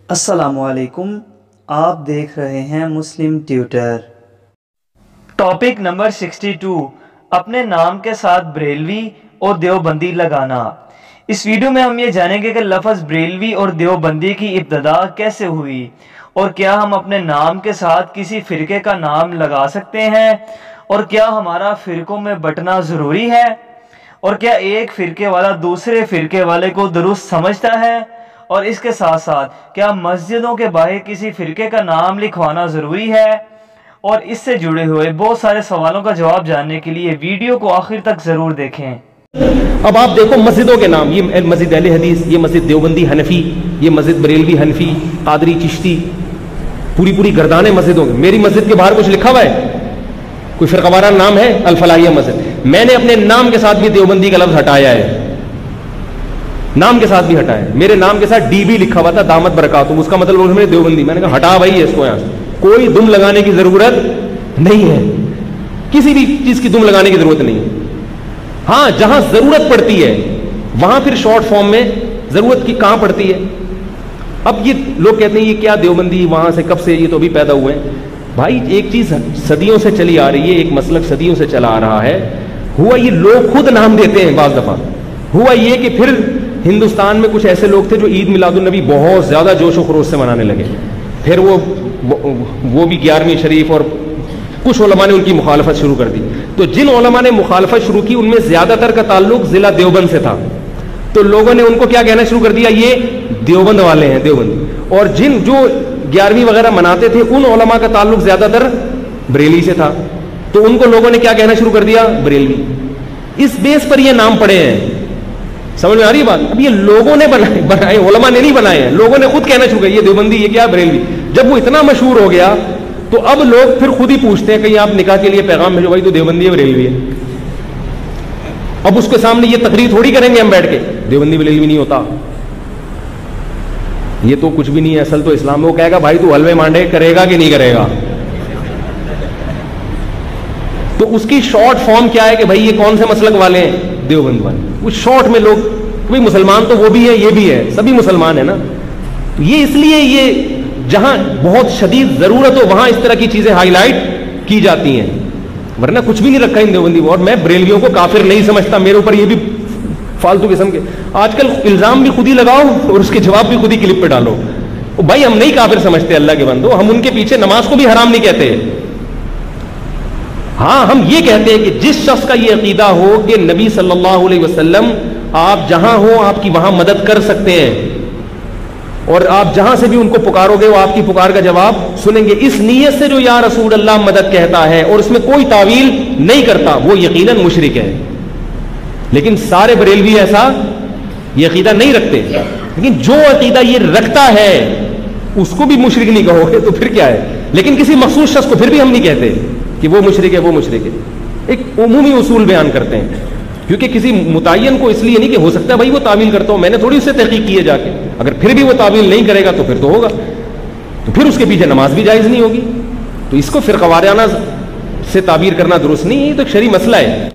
السلام علیکم، آپ دیکھ رہے ہیں مسلم ٹیوٹر۔ ٹاپک نمبر 62، اپنے نام کے ساتھ بریلوی اور دیوبندی لگانا۔ اس ویڈیو میں ہم یہ جانیں گے کہ لفظ بریلوی اور دیوبندی کی ابتدا کیسے ہوئی، اور کیا ہم اپنے نام کے ساتھ کسی فرقے کا نام لگا سکتے ہیں، اور کیا ہمارا فرقوں میں بٹنا ضروری ہے، اور کیا ایک فرقے والا دوسرے فرقے والے کو درست سمجھتا ہے، اور اس کے ساتھ ساتھ کیا مسجدوں کے باہر کسی فرقے کا نام لکھوانا ضروری ہے، اور اس سے جڑے ہوئے بہت سارے سوالوں کا جواب جاننے کے لیے ویڈیو کو آخر تک ضرور دیکھیں۔ اب آپ دیکھو مسجدوں کے نام، یہ مسجد اہل حدیث، یہ مسجد دیوبندی حنفی، یہ مسجد بریلوی حنفی، قادری چشتی، پوری گردانیں مسجدوں کی۔ میری مسجد کے باہر کچھ لکھا ہوا ہے؟ کوئی فرقہ وارانہ نام ہے؟ الفلاحیہ مسجد۔ میں نے اپنے نام کے ساتھ بھی دیوبندی کا لفظ ہٹایا ہے، نام کے ساتھ بھی ہٹایا ہے۔ میرے نام کے ساتھ ڈی بھی لکھا ہوا تھا، دامت برکاتہم، اس کا مطلب میں دیوبندی۔ میں نے کہا ہٹا بھائی اس کو یہاں سے، کوئی دم لگانے کی ضرورت نہیں ہے، کسی بھی چیز کی دم لگانے کی ضرورت نہیں ہے۔ ہاں جہاں ضرورت پڑتی ہے وہاں پھر شارٹ فارم میں ضرورت کی کہاں پڑتی ہے۔ اب یہ لوگ کہتے ہیں یہ کیا دیوبندی وہاں سے کب سے، یہ تو ابھی پیدا ہوئے ہیں۔ بھائی ایک چیز صدیوں سے چلی آ رہی ہے، ایک مسلک صدیوں سے چلا آ رہا ہے۔ ہوا یہ لوگ خود نام دیتے ہیں، بعض دفعہ ہوا یہ کہ پھر ہندوستان میں کچھ ایسے لوگ تھے جو عید میلاد النبی بہت زیادہ جوش و خروش سے منانے لگے، پھر وہ بھی 11ویں شریف، اور کچھ علماء نے ان کی مخالفت شروع کر دی۔ تو جن علماء نے مخالفت شروع کی ان میں زیادہ تر کا تعلق ضلع دیوبند سے تھا، تو لوگوں نے ان کو کیا کہنا شروع کر دیا، یہ دیوبند والے ہیں، دیوبند۔ اور جن جو 11ویں وغیرہ مناتے تھے ان علماء کا تعلق زیادہ تر بریلی سے تھا، تو ان کو لوگوں نے کیا کہنا شروع کر دیا، بریلوی۔ اس بیس پر یہ نام پڑے ہیں، سمجھ میں آ رہی بات؟ اب یہ لوگوں نے بنائے، علماء نے نہیں بنائے ہیں، لوگوں نے خود کہنا شروع کیا یہ دیوبندی، یہ کیا بریلوی۔ جب وہ اتنا مشہور ہو گیا تو اب لوگ پھر خود ہی پوچھتے ہیں کہ آپ نکاح کے لیے پیغام بھیجو، بھائی تو دیوبندی ہے بریلوی ہے۔ اب اس کے سامنے یہ تقریر تھوڑی کریں گے ہم بیٹھ کے دیوبندی بریلوی نہیں ہوتا، یہ تو کچھ بھی نہیں ہے اصل تو اسلام میں۔ وہ کہے گا بھائی تو حلوے مانڈے کرے گا کہ نہیں کرے گا؟ تو اس کی شارٹ فارم کیا ہے کہ بھائی یہ کون سے مسلک والے ہیں، دیوبند والے۔ وہ شارٹ میں لوگ، بھائی مسلمان تو وہ بھی ہے یہ بھی ہے، سبھی مسلمان ہیں نا۔ یہ اس لیے یہ جہاں بہت شدید ضرورت ہو وہاں اس طرح کی چیزیں ہائی لائٹ کی جاتی ہیں، ورنہ کچھ بھی نہیں رکھا ان دیوبندی۔ اور میں بریلویوں کو کافر نہیں سمجھتا، میرے اوپر یہ بھی فالتو قسم کے آج کل الزام بھی خود ہی لگاؤ اور اس کے جواب بھی خود ہی کلپ پہ ڈالو۔ بھائی ہم نہیں کافر سمجھتے اللہ کے بندو، ہم ان کے پیچھے نماز کو بھی حرام نہیں کہتے۔ ہاں ہم یہ کہتے ہیں کہ جس شخص کا یہ عقیدہ ہو کہ نبی صلی اللہ علیہ وسلم آپ جہاں ہو آپ کی وہاں مدد کر سکتے ہیں، اور آپ جہاں سے بھی ان کو پکارو گے وہ آپ کی پکار کا جواب سنیں گے، اس نیت سے جو یا رسول اللہ مدد کہتا ہے اور اس میں کوئی تعویل نہیں کرتا وہ یقیناً مشرک ہے۔ لیکن سارے بریلوی ایسا یہ عقیدہ نہیں رکھتے، لیکن جو عقیدہ یہ رکھتا ہے اس کو بھی مشرک نہیں کہو گے تو پھر کیا ہے۔ لیکن کسی مخصوص شخص کو پھر بھی ہم نہیں کہتے کہ وہ مشرک ہے وہ مشرک ہے، ایک عمومی اصول بیان کرتے ہیں، کیونکہ کسی متعین کو اس لیے نہیں کہ ہو سکتا ہے بھائی وہ تعویل کرتا ہوں، میں نے تھوڑی اس سے تحقیق کی ہے جا کے، اگر پھر بھی وہ تعویل نہیں کرے گا تو پھر تو ہوگا، تو پھر اس کے پیچھے نماز بھی جائز نہیں ہوگی۔ تو اس کو فرقہ وارانہ سے تعبیر کرنا درست نہیں ہے، یہ تو ایک شرعی مسئلہ ہے۔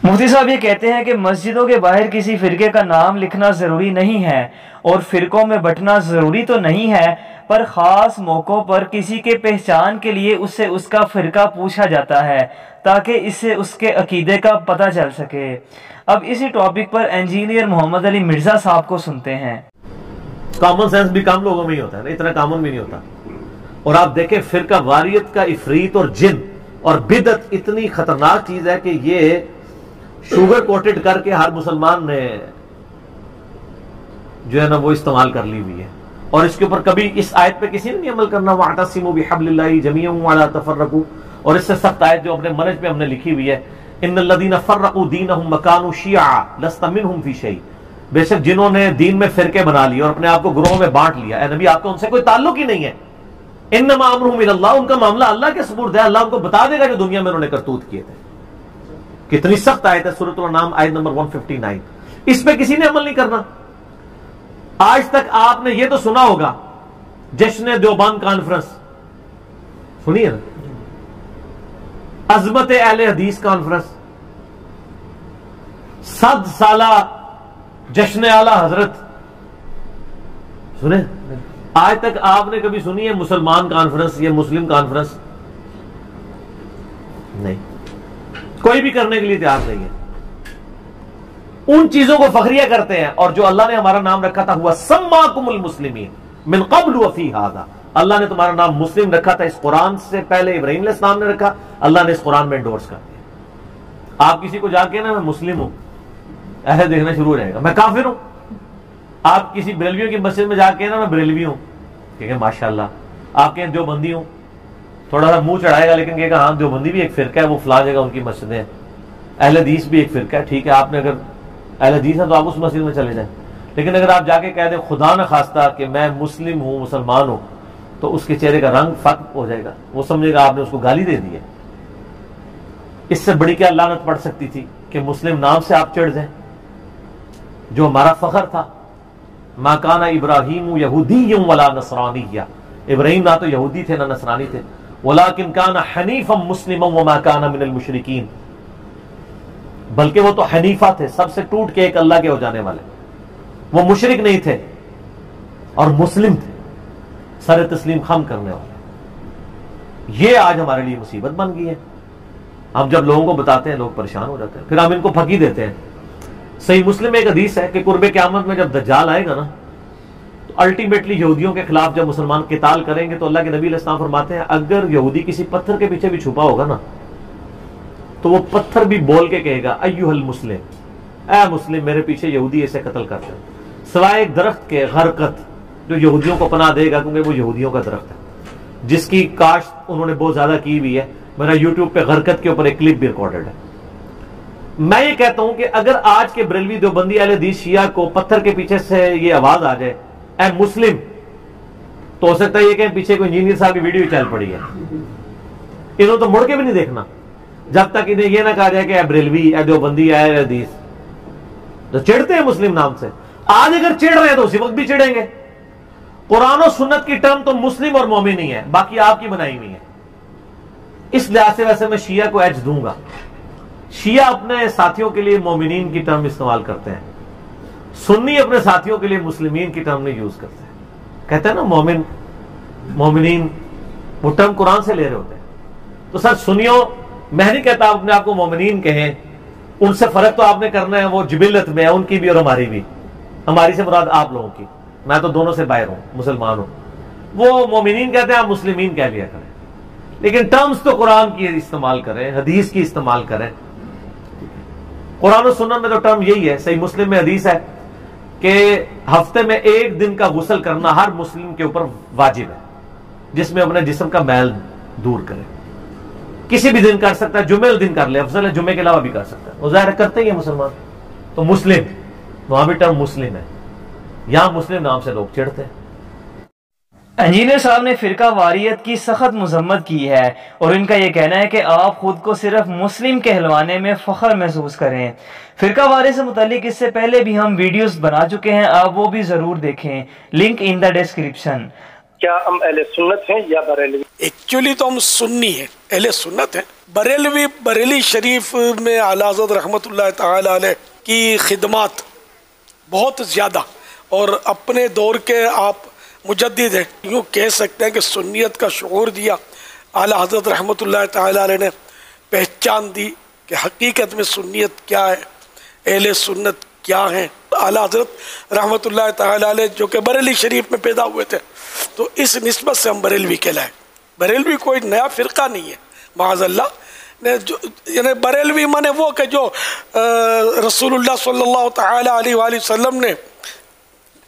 مفتی صاحب یہ کہتے ہیں کہ مسجدوں کے باہر کسی فرقے کا نام لکھنا ضروری نہیں ہے اور فرقوں میں بٹنا ضروری تو نہیں ہے، پر خاص موقعوں پر کسی کے پہچان کے لیے اس سے اس کا فرقہ پوچھا جاتا ہے تاکہ اس سے اس کے عقیدے کا پتہ چل سکے۔ اب اسی ٹاپک پر انجینئر محمد علی مرزا صاحب کو سنتے ہیں۔ کامن سینس بھی کام لوگوں میں ہی ہوتا ہے، اتنا کامن بھی نہیں ہوتا۔ اور آپ دیکھیں فرقہ واریت کا افریت اور جن اور بدعت اتنی خطرناک چیز ہے کہ یہ شوگر کوٹڈ کر کے ہر مسلمان نے جو ہے نا وہ استعمال کر لی ہوئی ہے، اور اس کے اوپر کبھی اس آیت پہ کسی نے نہیں عمل کرنا، وَاعْتَصِمُوا بِحَبْلِ اللَّهِ جَمِيعًا وَلَا تَفَرَّقُوا، اور اس سے سخت آیت جو اپنے منہج پہ ہم نے لکھی ہوئی ہے، إِنَّ الَّذِينَ فَرَّقُوا دِينَهُمْ وَكَانُوا شِيَعًا لَسْتَ مِنْهُمْ فِي شَيْءٍ، بے شک جنہوں نے دین میں فرقے بنا لیے اور اپنے آپ کو گروہوں میں بانٹ لیا، اے نبی آپ کا ان سے کوئی تعلق ہی نہیں ہے۔ إِنَّمَا أَمْرُهُمْ إِلَى اللَّهِ، ان کا معاملہ اللہ کے سپرد ہے، اللہ ان کو بتا دے گا جو دنیا میں انہوں نے کرتوت کیے تھے۔ کتنی سخت آیت ہے، سورۃ الانعام آیت نمبر 159۔ اس پہ کسی نے عمل نہیں کرنا۔ آج تک آپ نے یہ تو سنا ہوگا جشن دیوبند کانفرنس سنیے نا، عظمت اہل حدیث کانفرنس، 100 سالہ جشن اعلی حضرت سنیں، آج تک آپ نے کبھی سنی ہے مسلمان کانفرنس یا مسلم کانفرنس؟ نہیں، کوئی بھی کرنے کے لیے تیار نہیں ہے. ان چیزوں کو فخریہ کرتے ہیں. اور جو اللہ نے ہمارا نام رکھا تھا ہوا سماکم المسلمین من قبل وفی ھذا، اللہ نے تمہارا نام مسلم رکھا تھا اس قرآن سے پہلے ابراہیم علیہ السلام نے رکھا، اللہ نے اس قرآن میں انڈورس کر دیا. آپ کسی کو جا کے نا میں مسلم ہوں ایسے دیکھنا شروع ہو جائے گا، میں کافر ہوں. آپ کسی بریلویوں کی مسجد میں جا کے نا میں بریلوی ہوں، کہے گا ماشاءاللہ. آپ کہیں دیوبندی ہوں، تھوڑا سا منہ چڑھائے گا لیکن کہے گا ہاں دیوبندی بھی ایک فرقہ ہے، وہ فلاں جگہ ان کی مسجدیں ہیں. اہل حدیث بھی ایک فرقہ ہے، ٹھیک ہے آپ نے اگر اہل حدیث ہے تو آپ اس مسجد میں چلے جائیں. لیکن اگر آپ جا کے کہہ دیں خدا نہ خواستہ کہ میں مسلم ہوں مسلمان ہوں، تو اس کے چہرے کا رنگ فتح ہو جائے گا، وہ سمجھے گا آپ نے اس کو گالی دے دی ہے. اس سے بڑی کیا لعنت پڑ سکتی تھی کہ مسلم نام سے آپ چڑھ جائیں جو ہمارا فخر تھا. ما کان ابراہیم یہودی ولا نصرانی، ابراہیم نہ تو یہودی تھے نہ نصرانی تھے، ولکن کان حنیفا مسلما وما کان من المشرکین، بلکہ وہ تو حنیفہ تھے، سب سے ٹوٹ کے ایک اللہ کے ہو جانے والے. وہ مشرک نہیں تھے اور مسلم تھے، سر تسلیم خم کرنے والے. یہ آج ہمارے لیے مصیبت بن گئی ہے. ہم جب لوگوں کو بتاتے ہیں لوگ پریشان ہو جاتے ہیں، پھر ہم ان کو پھکی دیتے ہیں. صحیح مسلم میں ایک حدیث ہے کہ قرب قیامت میں جب دجال آئے گا نا تو الٹیمیٹلی یہودیوں کے خلاف جب مسلمان قتال کریں گے تو اللہ کے نبی علیہ السلام فرماتے ہیں اگر یہودی کسی پتھر کے پیچھے بھی چھپا ہوگا نا تو وہ پتھر بھی بول کے کہے گا ایھا المسلم، اے مسلم میرے پیچھے یہودی اسے قتل کرتے ہیں، سوائے ایک درخت کے غرقت جو یہودیوں کو پناہ دے گا کیونکہ وہ یہودیوں کا درخت ہے جس کی کاشت انہوں نے بہت زیادہ کی ہوئی ہے. میرا یوٹیوب پہ غرقت کے اوپر ایک کلپ بھی ریکارڈڈ ہے. میں یہ کہتا ہوں کہ اگر آج کے بریلوی دیوبندی اہل حدیث شیعہ کو پتھر کے پیچھے سے یہ آواز آ جائے اے مسلم، تو ہو سکتا ہے یہ کہ پیچھے کوئی انجینئر صاحب کی ویڈیو چل پڑی ہے، انہوں تو مڑ کے بھی نہیں دیکھنا جب تک انہیں یہ نہ کہا جائے کہ اے بریلوی اے دیوبندی اے اہل حدیث. تو چڑھتے ہیں مسلم نام سے، آج اگر چڑھ رہے ہیں تو اسی وقت بھی چڑھیں گے. قرآن و سنت کی ٹرم تو مسلم اور مومن ہی ہے، باقی آپ کی بنائی ہوئی ہے. اس لحاظ سے ویسے میں شیعہ کو ایج دوں گا. شیعہ اپنے ساتھیوں کے لیے مومنین کی ٹرم استعمال کرتے ہیں، سنی اپنے ساتھیوں کے لیے مسلمین کی ٹرم نہیں یوز کرتے ہیں. کہتے ہیں نا مومن مومنین، وہ ٹرم قرآن سے لے رہے ہوتے ہیں. تو سر سنیوں، میں نہیں کہتا اپنے آپ کو مومنین کہیں، ان سے فرق تو آپ نے کرنا ہے، وہ جبلت میں ہے ان کی بھی اور ہماری بھی. ہماری سے مراد آپ لوگوں کی، میں تو دونوں سے باہر ہوں، مسلمان ہوں. وہ مومنین کہتے ہیں آپ مسلمین کہہ لیا کریں، لیکن ٹرمز تو قرآن کی استعمال کریں، حدیث کی استعمال کریں. قرآن و سنت میں تو ٹرم یہی ہے. صحیح مسلم میں حدیث ہے کہ ہفتے میں ایک دن کا غسل کرنا ہر مسلم کے اوپر واجب ہے، جس میں اپنے جسم کا میل دور کرے. کسی بھی دن کر سکتا ہے، جمعے دن کر لے، افضل ہے جمعے کے علاوہ بھی کر سکتا ہے. وہ ظاہر کرتے ہی ہیں مسلمان. تو مسلم وہاں بھی ٹرم مسلم ہے، یہاں مسلم نام سے لوگ چڑھتے ہیں. انجینئر صاحب نے فرقہ واریت کی سخت مذمت کی ہے اور ان کا یہ کہنا ہے کہ آپ خود کو صرف مسلم کہلوانے میں فخر محسوس کریں. فرقہ واریت سے متعلق اس سے پہلے بھی ہم ویڈیوز بنا چکے ہیں، آپ وہ بھی ضرور دیکھیں، لنک ان دا ڈسکرپشن. کیا ہم اہل سنت ہیں یا بریلوی؟ ایکچولی تو ہم سنی ہیں، اہل سنت ہیں. بریلی شریف میں اعلیٰ حضرت رحمۃ اللہ تعالی علیہ کی خدمات بہت زیادہ، اور اپنے دور کے آپ مجدد ہیں، یوں کہہ سکتے ہیں کہ سنیت کا شعور دیا اعلیٰ حضرت رحمۃ اللہ تعالی علیہ نے. پہچان دی کہ حقیقت میں سنیت کیا ہے، اہل سنت کیا ہیں. اعلیٰ حضرت رحمۃ اللہ تعالی علیہ جو کہ بریلی شریف میں پیدا ہوئے تھے، تو اس نسبت سے ہم بریلوی کہلائیں. بریلوی کوئی نیا فرقہ نہیں ہے معاذ اللہ. یعنی بریلوی مانے وہ کہ جو رسول اللہ صلی اللہ تعالی علیہ وآلہ وسلم نے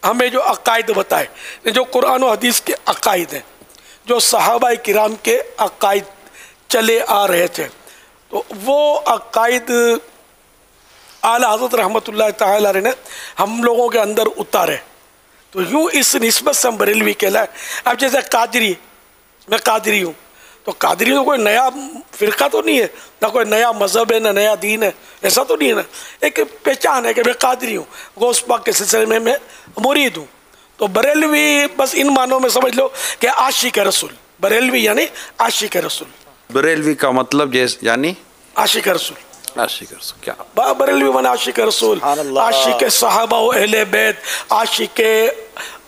ہمیں جو عقائد بتائے، جو قرآن و حدیث کے عقائد ہیں، جو صحابہ کرام کے عقائد چلے آ رہے تھے، تو وہ عقائد اعلیٰ حضرت رحمۃ اللہ تعالی علیہ نے ہم لوگوں کے اندر اتارے. تو یوں اس نسبت سے ہم بریلوی کہلائے. اب جیسے قادری، میں قادری ہوں، تو قادری تو کوئی نیا فرقہ تو نہیں ہے، نہ کوئی نیا مذہب ہے، نہ نیا دین ہے، ایسا تو نہیں ہے نا. ایک پہچان ہے کہ میں قادری ہوں، غوث پاک کے سلسلے میں میں مرید ہوں. تو بریلوی بس ان معنوں میں سمجھ لو کہ عاشق رسول. بریلوی یعنی عاشق رسول. بریلوی کا مطلب یعنی عاشق رسول. عاشق رسول کیا؟ بریلوی من عاشق رسول، عاشق صحابہ و اہل بیت، عاشق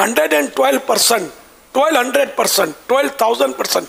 112%, 1200%, 12,000%,